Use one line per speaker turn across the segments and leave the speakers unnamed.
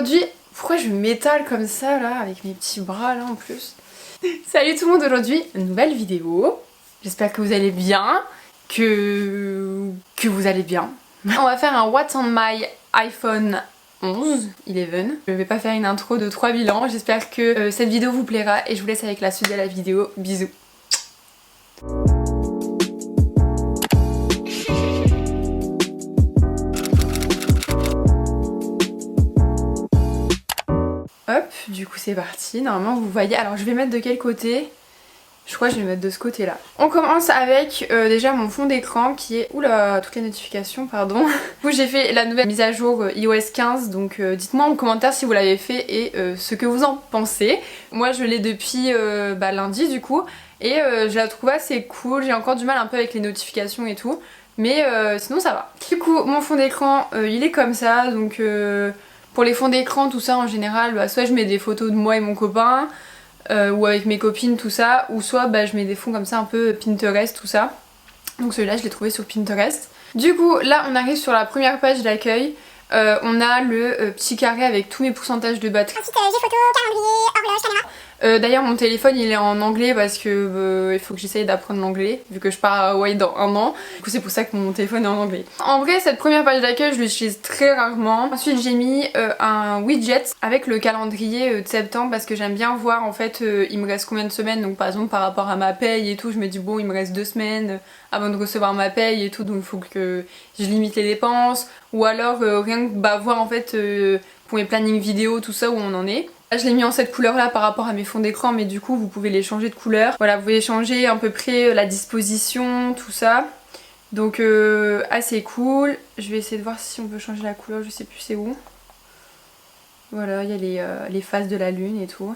aujourd'hui, pourquoi je m'étale comme ça là, avec mes petits bras là en plus. Salut tout le monde, aujourd'hui, nouvelle vidéo. J'espère que vous allez bien, que vous allez bien. On va faire un What's on my iPhone 11. Je vais pas faire une intro de 3 bilans, j'espère que cette vidéo vous plaira et je vous laisse avec la suite de la vidéo. Bisous. Hop, du coup c'est parti, normalement vous voyez, alors je vais mettre de quel côté? Je crois que je vais mettre de ce côté là. On commence avec déjà mon fond d'écran qui est... Oula, toutes les notifications, pardon. Du coup j'ai fait la nouvelle mise à jour iOS 15, donc dites-moi en commentaire si vous l'avez fait et ce que vous en pensez. Moi je l'ai depuis lundi du coup, et je la trouve assez cool, j'ai encore du mal un peu avec les notifications et tout, mais sinon ça va. Du coup mon fond d'écran il est comme ça, donc... Pour les fonds d'écran, tout ça en général, soit je mets des photos de moi et mon copain, ou avec mes copines, tout ça, ou soit je mets des fonds comme ça un peu Pinterest, tout ça. Donc celui-là je l'ai trouvé sur Pinterest. Du coup là on arrive sur la première page d'accueil. On a le petit carré avec tous mes pourcentages de batterie. Ensuite j'ai photo, calendrier, horloge, caméra. D'ailleurs mon téléphone il est en anglais parce que il faut que j'essaye d'apprendre l'anglais vu que je pars à Hawaï dans 1 an. Du coup c'est pour ça que mon téléphone est en anglais. En vrai cette première page d'accueil je l'utilise très rarement. Ensuite j'ai mis un widget avec le calendrier de septembre parce que j'aime bien voir en fait il me reste combien de semaines. Donc par exemple par rapport à ma paye et tout, je me dis bon il me reste 2 semaines avant de recevoir ma paye et tout, donc il faut que je limite les dépenses. Ou alors rien que voir en fait pour mes plannings vidéo tout ça où on en est. Là je l'ai mis en cette couleur là par rapport à mes fonds d'écran, mais du coup vous pouvez les changer de couleur. Voilà, vous pouvez changer à peu près la disposition, tout ça. Donc assez cool. Je vais essayer de voir si on peut changer la couleur, je sais plus c'est où. Voilà, il y a les phases de la lune et tout.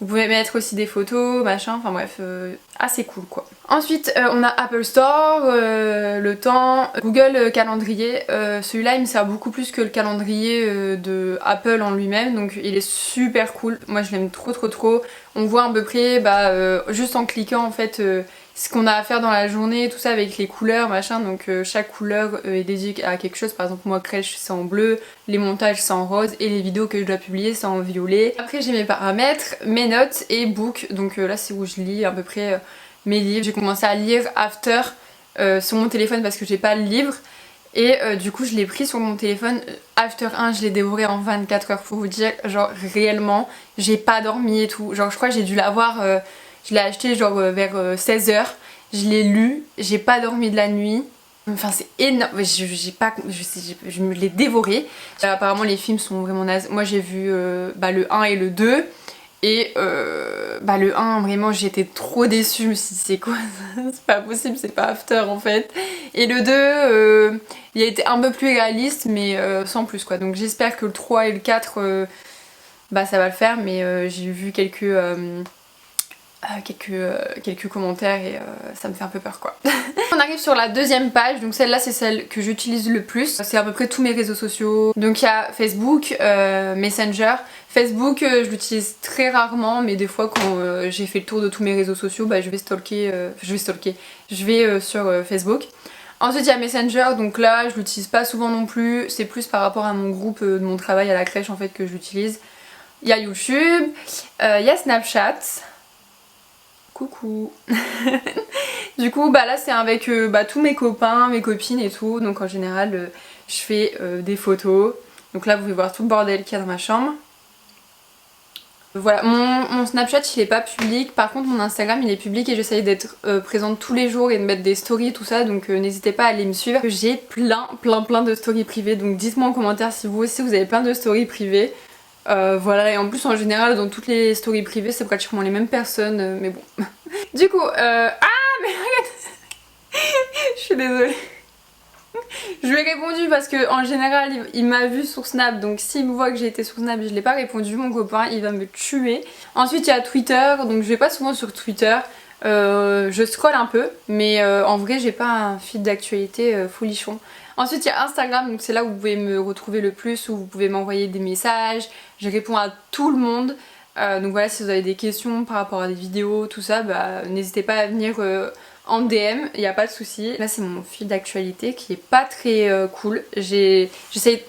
Vous pouvez mettre aussi des photos, machin, enfin bref, assez cool quoi. Ensuite on a Apple Store, le temps, Google Calendrier. Celui-là il me sert beaucoup plus que le calendrier de Apple en lui-même, donc il est super cool. Moi je l'aime trop. On voit à peu près, juste en cliquant en fait, ce qu'on a à faire dans la journée, tout ça avec les couleurs, machin. Donc chaque couleur est dédiée à quelque chose. Par exemple moi crèche c'est en bleu, les montages c'est en rose et les vidéos que je dois publier c'est en violet. Après j'ai mes paramètres, mes notes et book. Donc là c'est où je lis à peu près mes livres. J'ai commencé à lire After sur mon téléphone parce que j'ai pas le livre. Et du coup je l'ai pris sur mon téléphone. After 1 je l'ai dévoré en 24 heures pour vous dire, genre réellement j'ai pas dormi et tout. Genre je crois que j'ai dû l'avoir... je l'ai acheté genre vers 16h, je l'ai lu, j'ai pas dormi de la nuit. Enfin c'est énorme, je me l'ai dévoré. Apparemment les films sont vraiment nazes. Moi j'ai vu le 1 et le 2. Et le 1 vraiment j'étais trop déçue, je me suis dit c'est quoi ça, c'est pas possible, c'est pas After en fait. Et le 2 il a été un peu plus réaliste mais sans plus quoi. Donc j'espère que le 3 et le 4 ça va le faire, mais j'ai vu quelques commentaires et ça me fait un peu peur quoi. On arrive sur la deuxième page, donc celle-là c'est celle que j'utilise le plus. C'est à peu près tous mes réseaux sociaux. Donc il y a Facebook, Messenger. Facebook je l'utilise très rarement, mais des fois quand j'ai fait le tour de tous mes réseaux sociaux, je vais stalker, je vais sur Facebook. Ensuite il y a Messenger, donc là je l'utilise pas souvent non plus, c'est plus par rapport à mon groupe de mon travail à la crèche en fait que je l'utilise. Il y a YouTube, il y a Snapchat. Coucou. Du coup là c'est avec tous mes copains, mes copines et tout, donc en général je fais des photos. Donc là vous pouvez voir tout le bordel qu'il y a dans ma chambre. Voilà, mon Snapchat il est pas public, par contre mon Instagram il est public et j'essaye d'être présente tous les jours et de mettre des stories et tout ça, donc n'hésitez pas à aller me suivre. J'ai plein de stories privées, donc dites-moi en commentaire si vous aussi vous avez plein de stories privées. Voilà, et en plus en général dans toutes les stories privées c'est pratiquement les mêmes personnes, mais bon. Du coup, mais regarde. Je suis désolée. Je lui ai répondu parce que en général il m'a vu sur Snap, donc s'il me voit que j'ai été sur Snap et je l'ai pas répondu, mon copain il va me tuer. Ensuite il y a Twitter, donc je vais pas souvent sur Twitter. Je scrolle un peu, mais en vrai j'ai pas un feed d'actualité folichon. Ensuite il y a Instagram, donc c'est là où vous pouvez me retrouver le plus, où vous pouvez m'envoyer des messages, je réponds à tout le monde. Donc voilà, si vous avez des questions par rapport à des vidéos, tout ça, n'hésitez pas à venir en DM, il n'y a pas de souci. Là c'est mon fil d'actualité qui est pas très cool. J'essaye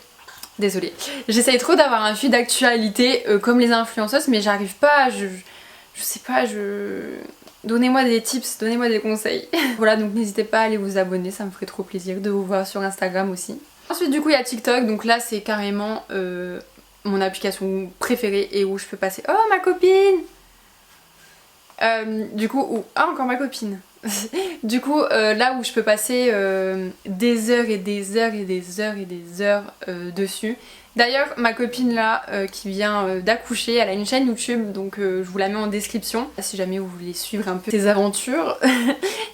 Désolée. J'essaye trop d'avoir un fil d'actualité comme les influenceuses, mais j'arrive pas, je sais pas, Donnez-moi des tips, donnez-moi des conseils. Voilà, donc n'hésitez pas à aller vous abonner, ça me ferait trop plaisir de vous voir sur Instagram aussi. Ensuite du coup il y a TikTok, donc là c'est carrément mon application préférée et où je peux passer... Oh ma copine du coup, ah encore ma copine. Du coup là où je peux passer des heures et des heures et des heures et des heures dessus. D'ailleurs ma copine là qui vient d'accoucher, elle a une chaîne YouTube, donc je vous la mets en description. Si jamais vous voulez suivre un peu ses aventures,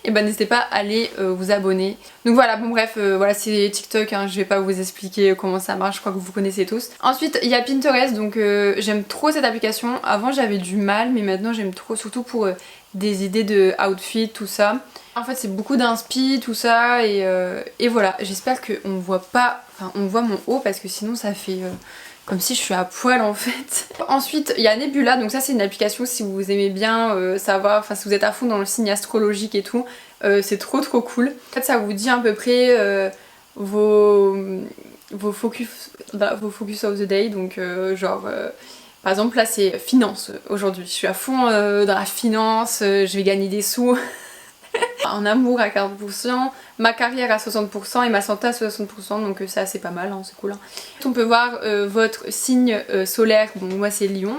et ben n'hésitez pas à aller vous abonner. Donc voilà, bon bref, voilà c'est TikTok, hein, je vais pas vous expliquer comment ça marche, je crois que vous connaissez tous. Ensuite il y a Pinterest, donc j'aime trop cette application. Avant j'avais du mal, mais maintenant j'aime trop, surtout pour des idées de outfit, tout ça. En fait c'est beaucoup d'inspi, tout ça, et voilà, j'espère qu'on voit pas, enfin on voit mon haut parce que sinon ça fait comme si je suis à poil en fait. Ensuite il y a Nebula, donc ça c'est une application si vous aimez bien savoir, enfin si vous êtes à fond dans le signe astrologique et tout, c'est trop cool. En fait ça vous dit à peu près vos focus of the day, donc genre... par exemple là c'est finance aujourd'hui, je suis à fond dans la finance, je vais gagner des sous. En amour à 40%, ma carrière à 60% et ma santé à 60%, donc ça c'est pas mal, hein, c'est cool. Hein. On peut voir votre signe solaire, bon moi c'est Lion,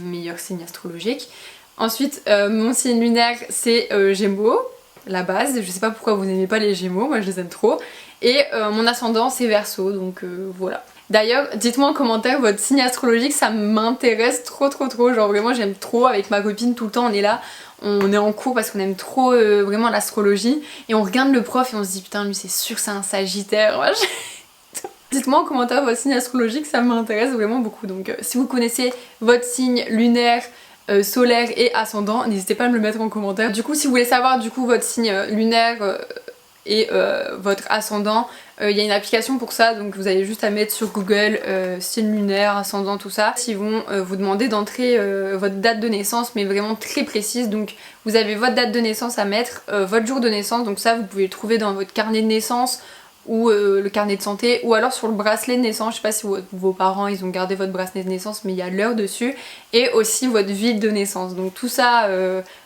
meilleur signe astrologique. Ensuite mon signe lunaire c'est Gémeaux, la base, je sais pas pourquoi vous n'aimez pas les Gémeaux, moi je les aime trop. Et mon ascendant c'est Verseau, donc voilà. D'ailleurs, dites-moi en commentaire votre signe astrologique, ça m'intéresse trop, genre vraiment j'aime trop, avec ma copine tout le temps on est là, on est en cours parce qu'on aime trop vraiment l'astrologie, et on regarde le prof et on se dit putain lui c'est sûr c'est un sagittaire. Dites-moi en commentaire votre signe astrologique, ça m'intéresse vraiment beaucoup, donc si vous connaissez votre signe lunaire, solaire et ascendant, n'hésitez pas à me le mettre en commentaire. Du coup si vous voulez savoir du coup votre signe lunaire et votre ascendant, il y a une application pour ça, donc vous avez juste à mettre sur Google signe lunaire, ascendant, tout ça. Ils vont vous demander d'entrer votre date de naissance, mais vraiment très précise, donc vous avez votre date de naissance à mettre, votre jour de naissance, donc ça vous pouvez le trouver dans votre carnet de naissance ou le carnet de santé, ou alors sur le bracelet de naissance. Je sais pas si vos parents ils ont gardé votre bracelet de naissance, mais il y a l'heure dessus, et aussi votre ville de naissance, donc tout ça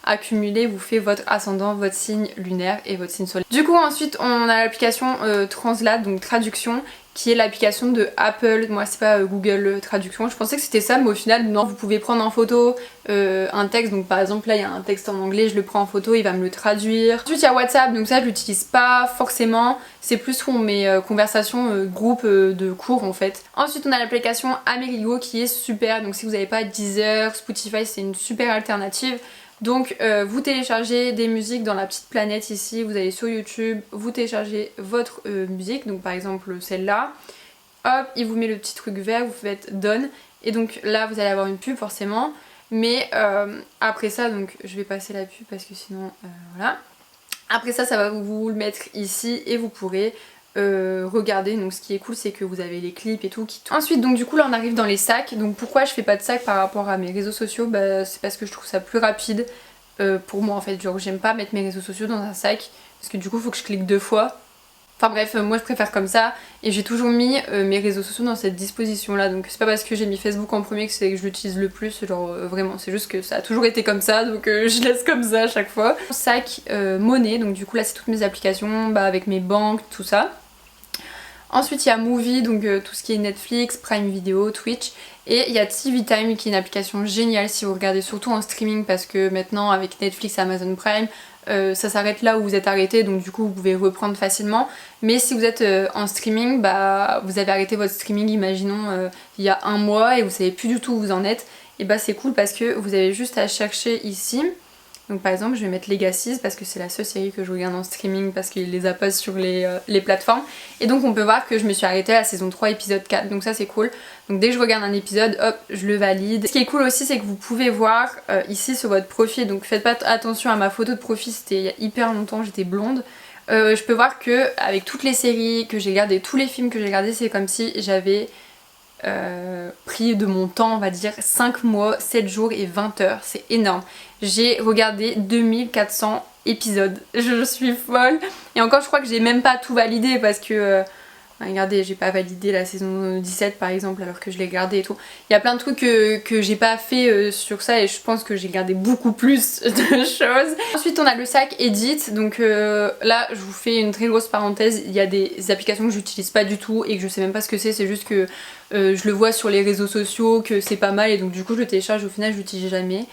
accumulé vous fait votre ascendant, votre signe lunaire et votre signe solaire. Du coup ensuite on a l'application Translate, donc traduction, qui est l'application de Apple. Moi c'est pas Google Traduction, je pensais que c'était ça, mais au final non, vous pouvez prendre en photo un texte, donc par exemple là il y a un texte en anglais, je le prends en photo, il va me le traduire. Ensuite il y a WhatsApp, donc ça je l'utilise pas forcément, c'est plus pour mes conversations groupe de cours en fait. Ensuite on a l'application Amerigo qui est super, donc si vous n'avez pas Deezer, Spotify, c'est une super alternative. Donc vous téléchargez des musiques dans la petite planète ici, vous allez sur YouTube, vous téléchargez votre musique, donc par exemple celle-là, hop, il vous met le petit truc vert, vous faites done, et donc là vous allez avoir une pub forcément, mais après ça, donc je vais passer la pub parce que sinon voilà. Après ça, ça va vous le mettre ici et vous pourrez regarder. Donc ce qui est cool c'est que vous avez les clips et tout qui tournent. Ensuite donc du coup là on arrive dans les sacs. Donc pourquoi je fais pas de sac par rapport à mes réseaux sociaux, bah c'est parce que je trouve ça plus rapide pour moi en fait. Genre j'aime pas mettre mes réseaux sociaux dans un sac parce que du coup faut que je clique 2 fois. Enfin bref, moi je préfère comme ça, et j'ai toujours mis mes réseaux sociaux dans cette disposition là, donc c'est pas parce que j'ai mis Facebook en premier que c'est que je l'utilise le plus, genre vraiment, c'est juste que ça a toujours été comme ça, donc je laisse comme ça à chaque fois. Sac monnaie, donc du coup là c'est toutes mes applications, bah, avec mes banques, tout ça. Ensuite il y a Movie, donc tout ce qui est Netflix, Prime Video, Twitch, et il y a TV Time qui est une application géniale si vous regardez surtout en streaming, parce que maintenant avec Netflix et Amazon Prime, ça s'arrête là où vous êtes arrêté, donc du coup vous pouvez reprendre facilement. Mais si vous êtes en streaming, bah vous avez arrêté votre streaming, imaginons il y a un mois et vous savez plus du tout où vous en êtes, et bah c'est cool parce que vous avez juste à chercher ici. Donc par exemple je vais mettre Legacies parce que c'est la seule série que je regarde en streaming parce qu'il les a pas sur les plateformes. Et donc on peut voir que je me suis arrêtée à la saison 3 épisode 4, donc ça c'est cool. Donc dès que je regarde un épisode, hop, je le valide. Ce qui est cool aussi c'est que vous pouvez voir ici sur votre profil, donc faites pas attention à ma photo de profil, c'était il y a hyper longtemps, j'étais blonde. Je peux voir que avec toutes les séries que j'ai regardées, tous les films que j'ai regardés, c'est comme si j'avais pris de mon temps, on va dire 5 mois, 7 jours et 20 heures, c'est énorme. J'ai regardé 2400 épisodes, je suis folle. Et encore je crois que j'ai même pas tout validé parce que Enfin, regardez, j'ai pas validé la saison 17 par exemple alors que je l'ai gardé et tout. Il y a plein de trucs que j'ai pas fait sur ça et je pense que j'ai gardé beaucoup plus de choses. Ensuite on a le sac Edit, donc là je vous fais une très grosse parenthèse, il y a des applications que j'utilise pas du tout et que je sais même pas ce que c'est juste que je le vois sur les réseaux sociaux que c'est pas mal et donc du coup je le télécharge, au final je l'utilise jamais.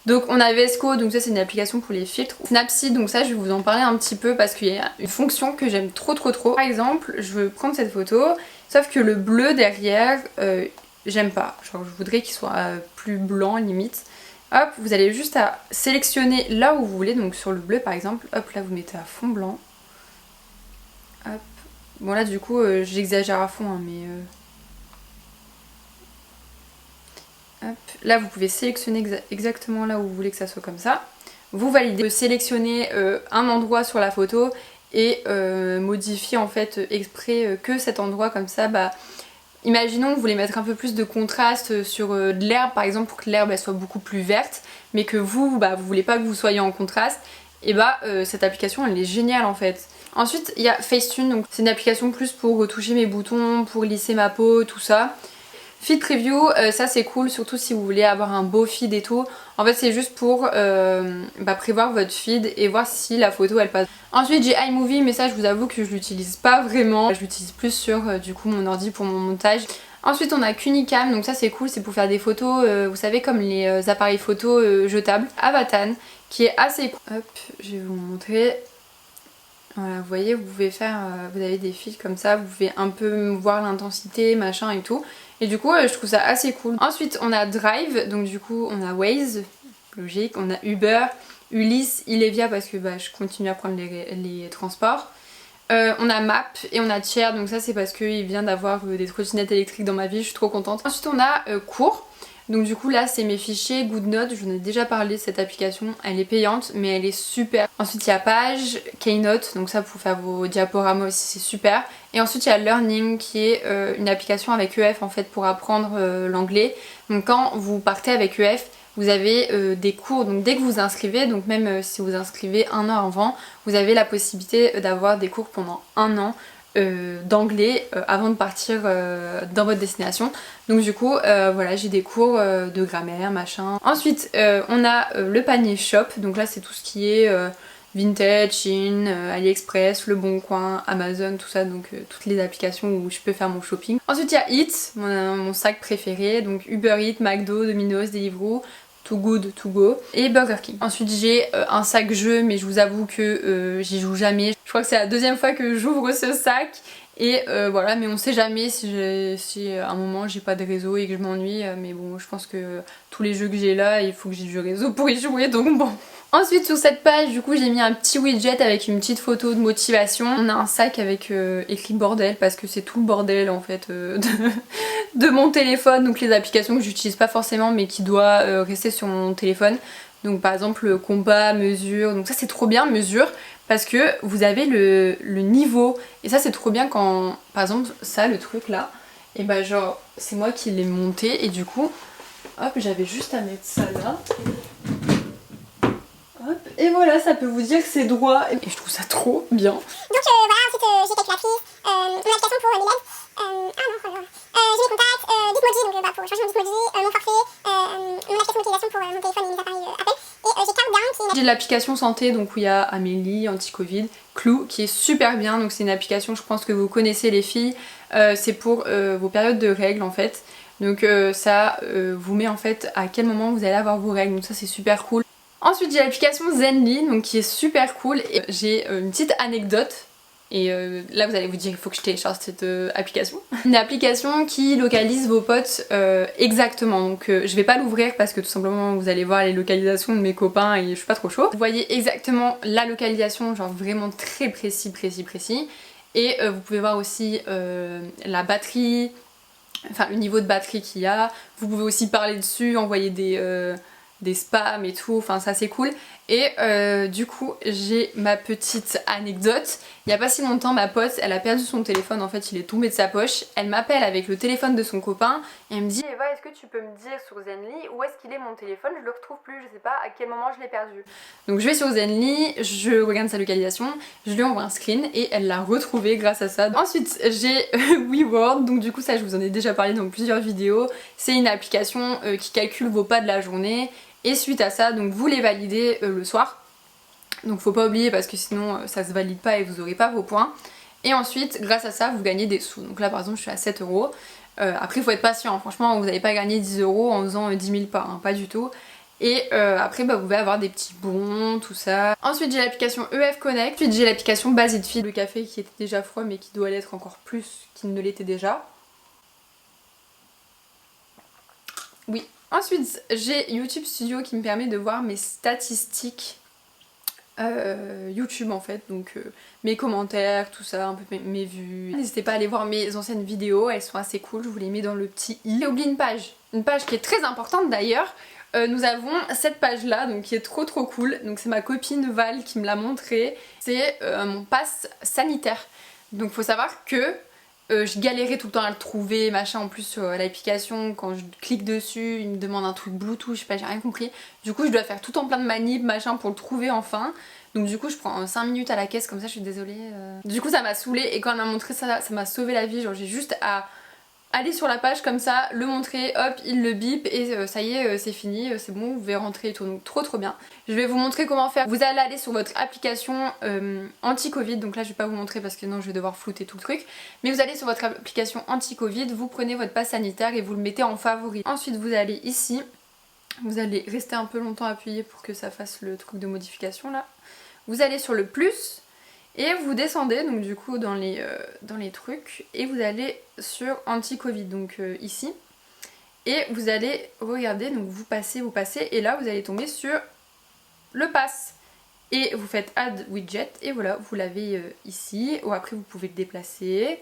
Donc on a Vesco, donc ça c'est une application pour les filtres. Snapseed, donc ça je vais vous en parler un petit peu parce qu'il y a une fonction que j'aime trop. Par exemple, je veux prendre cette photo, sauf que le bleu derrière, j'aime pas. Genre je voudrais qu'il soit plus blanc limite. Hop, vous allez juste à sélectionner là où vous voulez, donc sur le bleu par exemple. Hop, là vous mettez à fond blanc. Hop. Bon là du coup j'exagère à fond hein, mais... Hop. Là vous pouvez sélectionner exactement là où vous voulez que ça soit comme ça. Vous validez, sélectionner un endroit sur la photo et modifier en fait exprès que cet endroit comme ça. Bah, imaginons que vous voulez mettre un peu plus de contraste sur de l'herbe par exemple pour que l'herbe elle soit beaucoup plus verte mais que vous, bah, vous voulez pas que vous soyez en contraste. Et bah cette application elle est géniale en fait. Ensuite il y a Facetune, donc c'est une application plus pour retoucher mes boutons, pour lisser ma peau, tout ça. Feed Preview, ça c'est cool, surtout si vous voulez avoir un beau feed et tout. En fait c'est juste pour prévoir votre feed et voir si la photo elle passe. Ensuite j'ai iMovie, mais ça je vous avoue que je l'utilise pas vraiment. Je l'utilise plus sur du coup mon ordi pour mon montage. Ensuite on a Kunicam, donc ça c'est cool, c'est pour faire des photos, vous savez comme les appareils photo jetables. Avatan, qui est assez cool. Hop, je vais vous montrer. Voilà, vous voyez, vous pouvez faire, vous avez des fils comme ça, vous pouvez un peu voir l'intensité, machin et tout. Et du coup, je trouve ça assez cool. Ensuite, on a Drive, donc du coup, on a Waze, logique, on a Uber, Ulysse, Ilevia parce que bah, je continue à prendre les transports. On a Map et on a Tier, donc ça c'est parce qu'il vient d'avoir des trottinettes électriques dans ma vie, je suis trop contente. Ensuite, on a Cours. Donc du coup là c'est mes fichiers GoodNote, je vous en ai déjà parlé de cette application, elle est payante mais elle est super. Ensuite il y a Page, Keynote, donc ça pour faire vos diaporamas aussi c'est super. Et ensuite il y a Learning qui est une application avec EF en fait pour apprendre l'anglais. Donc quand vous partez avec EF, vous avez des cours, donc dès que vous vous inscrivez, donc même si vous vous inscrivez un an avant, vous avez la possibilité d'avoir des cours pendant un an d'anglais avant de partir dans votre destination. Donc du coup voilà, j'ai des cours de grammaire machin. Ensuite on a le panier shop, donc là c'est tout ce qui est Vinted, Shein, AliExpress, Le Bon Coin, Amazon, tout ça, donc toutes les applications où je peux faire mon shopping. Ensuite il y a Eats, mon sac préféré, donc Uber Eats, McDo, Domino's, Deliveroo, Too Good To Go et Burger King. Ensuite j'ai un sac jeu mais je vous avoue que j'y joue jamais. Je crois que c'est la deuxième fois que j'ouvre ce sac et voilà, mais on sait jamais si à un moment j'ai pas de réseau et que je m'ennuie, mais bon je pense que tous les jeux que j'ai là il faut que j'ai du réseau pour y jouer donc bon. Ensuite sur cette page du coup j'ai mis un petit widget avec une petite photo de motivation. On a un sac avec écrit bordel parce que c'est tout le bordel en fait de mon téléphone, donc les applications que j'utilise pas forcément mais qui doivent rester sur mon téléphone. Donc par exemple compas, mesure, donc ça c'est trop bien mesure parce que vous avez le niveau et ça c'est trop bien quand par exemple ça le truc là et bah genre c'est moi qui l'ai monté et du coup hop j'avais juste à mettre ça là. Hop, et voilà, ça peut vous dire que c'est droit et je trouve ça trop bien. Donc
voilà, ensuite j'ai calculatrice, mon application pour l'élève, j'ai les contacts, Bitmoji, donc pour changer mon Bitmoji, mon forfait, mon application d'utilisation pour mon téléphone et mes appareils Apple, et j'ai Countdown qui est
j'ai l'application santé, donc où il y a Amélie, anti-Covid, Clou qui est super bien, donc c'est une application je pense que vous connaissez les filles, c'est pour vos périodes de règles en fait. Donc ça vous met en fait à quel moment vous allez avoir vos règles, donc ça c'est super cool. Ensuite j'ai l'application Zenly donc qui est super cool et j'ai une petite anecdote et là vous allez vous dire il faut que je télécharge cette application. Une application qui localise vos potes exactement, donc je vais pas l'ouvrir parce que tout simplement vous allez voir les localisations de mes copains et je suis pas trop chaud. Vous voyez exactement la localisation, genre vraiment très précis et vous pouvez voir aussi la batterie, enfin le niveau de batterie qu'il y a. Vous pouvez aussi parler dessus, envoyer des spams et tout, enfin ça c'est cool. Et du coup j'ai ma petite anecdote. Il n'y a pas si longtemps ma pote elle a perdu son téléphone, en fait il est tombé de sa poche. Elle m'appelle avec le téléphone de son copain et elle me dit Eva, est-ce que tu peux me dire sur Zenly où est-ce qu'il est mon téléphone, je le retrouve plus, je sais pas à quel moment je l'ai perdu. Donc je vais sur Zenly, je regarde sa localisation, je lui envoie un screen et elle l'a retrouvé grâce à ça. Ensuite j'ai WeWorld, donc du coup ça je vous en ai déjà parlé dans plusieurs vidéos. C'est une application qui calcule vos pas de la journée. Et suite à ça, donc vous les validez le soir. Donc faut pas oublier parce que sinon ça se valide pas et vous aurez pas vos points. Et ensuite, grâce à ça, vous gagnez des sous. Donc là par exemple, je suis à 7 euros. Après, il faut être patient. Franchement, vous n'allez pas gagner 10 euros en faisant 10 000 pas, hein, pas du tout. Et après, bah, vous pouvez avoir des petits bons, tout ça. Ensuite, j'ai l'application EF Connect. Ensuite, j'ai l'application Basitfit, le café qui était déjà froid mais qui doit l'être encore plus qu'il ne l'était déjà. Oui. Ensuite, j'ai YouTube Studio qui me permet de voir mes statistiques YouTube en fait, donc mes commentaires, tout ça, un peu mes vues. N'hésitez pas à aller voir mes anciennes vidéos, elles sont assez cool, je vous les mets dans le petit i. J'ai oublié une page qui est très importante d'ailleurs. Nous avons cette page là, donc qui est trop cool, donc c'est ma copine Val qui me l'a montré. C'est mon pass sanitaire. Donc faut savoir que je galérais tout le temps à le trouver, machin, en plus sur l'application, quand je clique dessus, il me demande un truc Bluetooth, je sais pas, j'ai rien compris. Du coup je dois faire tout en plein de manips, machin, pour le trouver enfin. Donc du coup je prends 5 minutes à la caisse, comme ça je suis désolée. Du coup ça m'a saoulée et quand elle m'a montré ça, ça m'a sauvé la vie, genre j'ai juste à aller sur la page comme ça, le montrer, hop, il le bip et ça y est, c'est fini, c'est bon, vous pouvez rentrer et tout, donc trop bien. Je vais vous montrer comment faire. Vous allez aller sur votre application anti-Covid, donc là je vais pas vous montrer parce que non je vais devoir flouter tout le truc, mais vous allez sur votre application anti-Covid, vous prenez votre pass sanitaire et vous le mettez en favori. Ensuite vous allez ici, vous allez rester un peu longtemps appuyé pour que ça fasse le truc de modification là. Vous allez sur le plus, et vous descendez donc du coup dans les trucs et vous allez sur anti-Covid, donc ici. Et vous allez regarder, donc vous passez et là vous allez tomber sur le pass. Et vous faites add widget et voilà, vous l'avez ici. Ou après vous pouvez le déplacer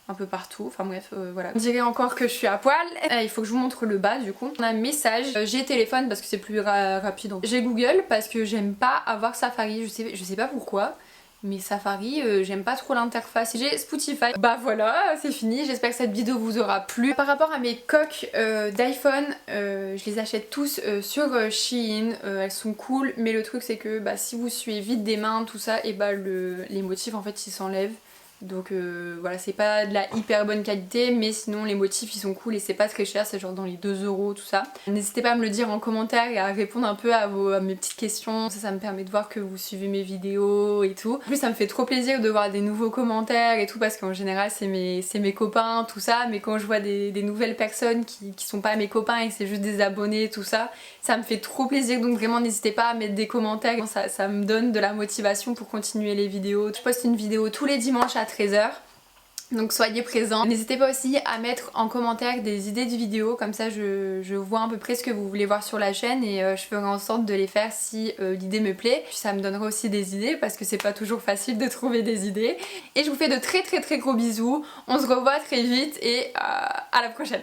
un peu partout, enfin bref voilà. On dirait encore que je suis à poil. Il faut que je vous montre le bas du coup. On a message, j'ai téléphone parce que c'est plus rapide. J'ai Google parce que j'aime pas avoir Safari, je sais pas pourquoi. Mais Safari, j'aime pas trop l'interface. J'ai Spotify. Bah voilà, c'est fini. J'espère que cette vidéo vous aura plu. Par rapport à mes coques d'iPhone, je les achète tous sur Shein. Elles sont cool, mais le truc c'est que bah, si vous suivez vite des mains, tout ça, et bah les motifs en fait ils s'enlèvent. Donc voilà, c'est pas de la hyper bonne qualité, mais sinon les motifs ils sont cool et c'est pas très cher, c'est genre dans les 2 euros tout ça. N'hésitez pas à me le dire en commentaire et à répondre un peu à mes petites questions. Ça me permet de voir que vous suivez mes vidéos et tout. En plus ça me fait trop plaisir de voir des nouveaux commentaires et tout parce qu'en général c'est mes copains, tout ça. Mais quand je vois des nouvelles personnes qui sont pas mes copains et que c'est juste des abonnés, tout ça, ça me fait trop plaisir. Donc vraiment n'hésitez pas à mettre des commentaires, ça me donne de la motivation pour continuer les vidéos. Je poste une vidéo tous les dimanches à 13 h. Donc soyez présents. N'hésitez pas aussi à mettre en commentaire des idées de vidéos, comme ça je vois à peu près ce que vous voulez voir sur la chaîne et je ferai en sorte de les faire si l'idée me plaît. Puis ça me donnera aussi des idées parce que c'est pas toujours facile de trouver des idées. Et je vous fais de très gros bisous. On se revoit très vite et à la prochaine.